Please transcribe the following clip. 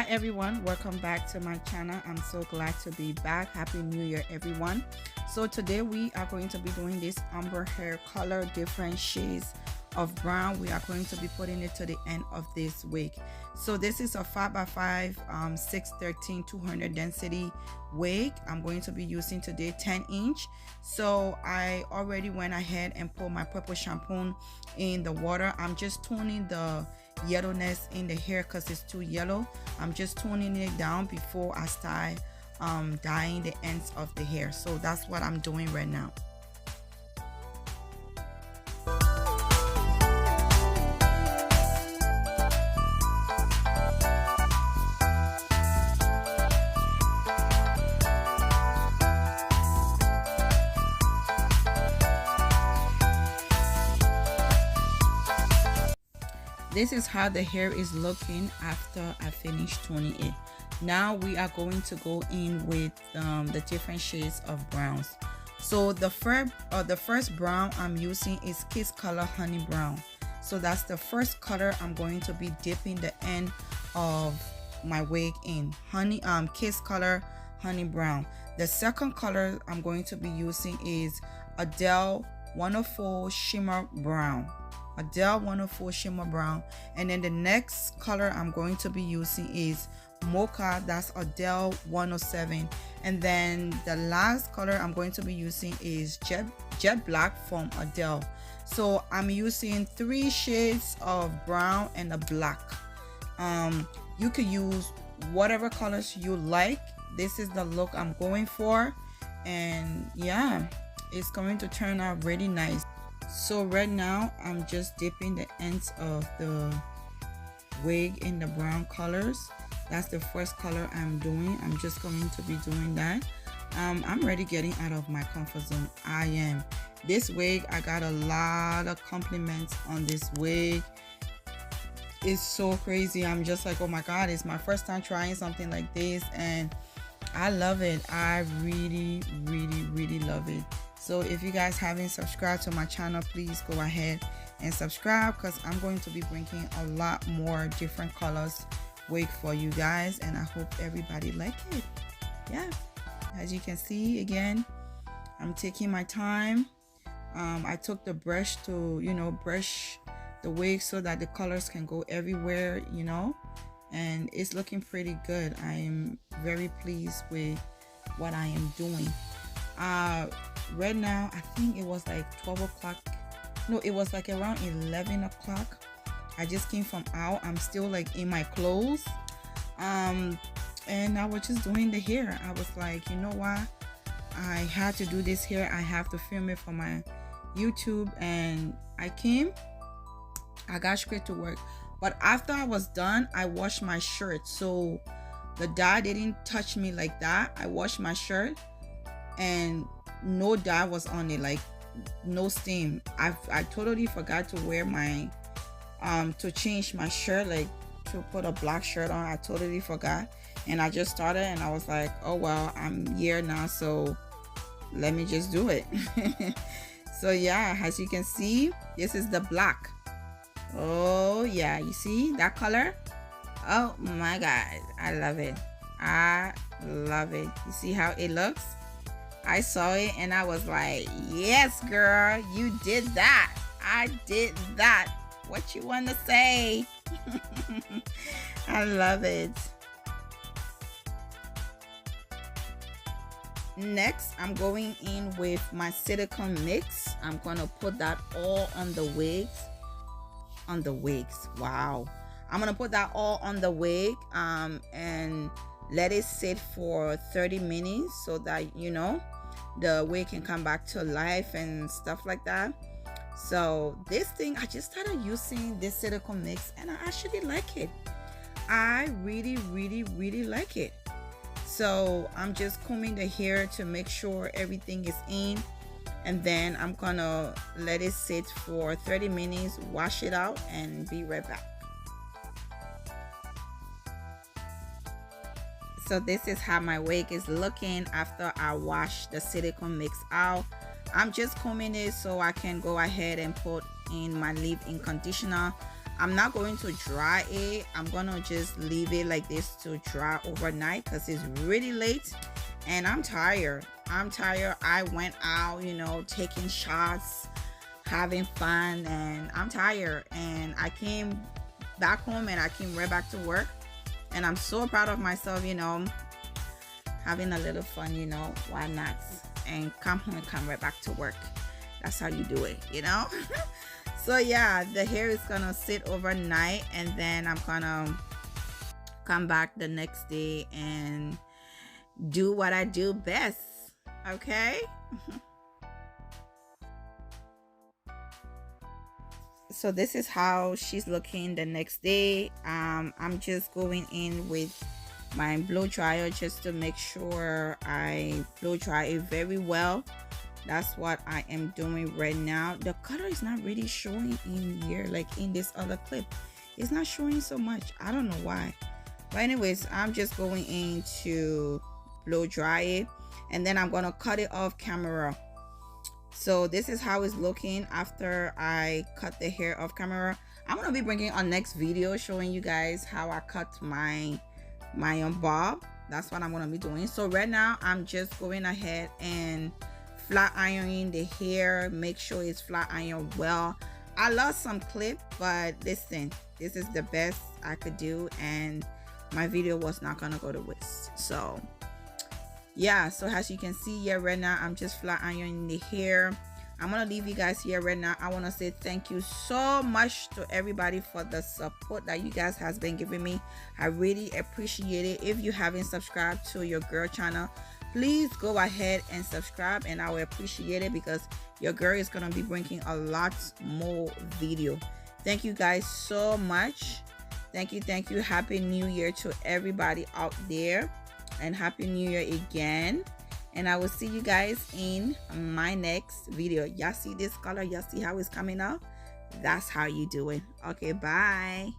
Hi everyone, welcome back to my channel. I'm so glad to be back. Happy New Year everyone. So today we are going to be doing this ombre hair color, different shades of brown. We are going to be putting it to the end of this wig. So this is a 5x5 613 200 density wig. I'm going to be using today 10 inch. So I already went ahead and put my purple shampoo in the water. I'm just toning the yellowness in the hair because it's too yellow. I'm just toning it down before I start dyeing the ends of the hair. So that's what I'm doing right now. This is how the hair is looking after I finish toning it. Now we are going to go in with the different shades of browns. So the first brown I'm using is Kiss Color Honey Brown. So that's the first color I'm going to be dipping the end of my wig in. Kiss Color Honey Brown. The second color I'm going to be using is Adele 104 Shimmer Brown. Adele 104 Shimmer Brown. And then the next color I'm going to be using is Mocha, that's Adele 107. And then the last color I'm going to be using is Jet Black from Adele. So I'm using 3 shades of brown and a black. You could use whatever colors you like. This is the look I'm going for, and yeah, it's going to turn out really nice. So right now I'm just dipping the ends of the wig in the brown colors. That's the first color I'm doing. I'm just going to be doing that. I'm ready getting out of my comfort zone. I am. This wig, I got a lot of compliments on this wig. It's so crazy. I'm just like, oh my god, it's my first time trying something like this and I love it. I really love it. So if you guys haven't subscribed to my channel, please go ahead and subscribe because I'm going to be bringing a lot more different colors wig for you guys, and I hope everybody like it. Yeah, as you can see, again, I'm taking my time. I took the brush to brush the wig so that the colors can go everywhere, and it's looking pretty good. I am very pleased with what I am doing. Right now I think it was like 12 o'clock. No, it was like around 11 o'clock. I just came from out. I'm still like in my clothes, and I was just doing the hair. I was like, you know what, I had to do this hair. I have to film it for my YouTube, and I got straight to work. But after I was done, I washed my shirt, so the dye didn't touch me like that. I washed my shirt and no dye was on it, like no steam. I totally forgot to wear my to change my shirt, like to put a black shirt on. I totally forgot, and I just started and I was like, oh well, I'm here now, so let me just do it. So yeah, as you can see, this is the black. Oh yeah, you see that color? Oh my god, I love it. I love it. You see how it looks? I saw it and I was like, yes girl, you did that. I did that. What you want to say? I love it. Next, I'm going in with my silicone mix. I'm gonna put that all on the wigs. Wow. I'm gonna put that all on the wig and let it sit for 30 minutes so that the wig can come back to life and stuff like that. So this thing, I just started using this silicone mix and I actually like it. I really like it. So I'm just combing the hair to make sure everything is in, and then I'm gonna let it sit for 30 minutes, wash it out, and be right back. So this is how my wig is looking after I wash the silicone mix out. I'm just combing it so I can go ahead and put in my leave-in conditioner. I'm not going to dry it. I'm gonna just leave it like this to dry overnight because it's really late and I'm tired. I went out, you know, taking shots, having fun, and I'm tired. And I came back home and I came right back to work. And I'm so proud of myself, you know, having a little fun, you know, why not? And come home and come right back to work. That's how you do it, you know? So yeah, the hair is gonna sit overnight and then I'm gonna come back the next day and do what I do best, okay? So this is how she's looking the next day. I'm just going in with my blow dryer just to make sure I blow dry it very well. That's what I am doing right now. The color is not really showing in here like in this other clip. It's not showing so much. I don't know why. But anyways, I'm just going in to blow dry it and then I'm gonna cut it off camera. So this is how it's looking after I cut the hair off camera. I'm gonna be bringing a next video showing you guys how I cut my bob. That's what I'm gonna be doing. So right now I'm just going ahead and flat ironing the hair. Make sure it's flat ironed well. I lost some clip, but listen, this is the best I could do and my video was not gonna go to waste. So yeah, so as you can see here right now, I'm just flat ironing the hair. I'm gonna leave you guys here right now. I want to say thank you so much to everybody for the support that you guys has been giving me. I really appreciate it. If you haven't subscribed to your girl channel, please go ahead and subscribe and I will appreciate it because your girl is gonna be bringing a lot more video. Thank you guys so much. Thank you. Happy New Year to everybody out there and Happy New Year again. And I will see you guys in my next video. Y'all see this color? Y'all see how it's coming out? That's how you do it. Okay, bye.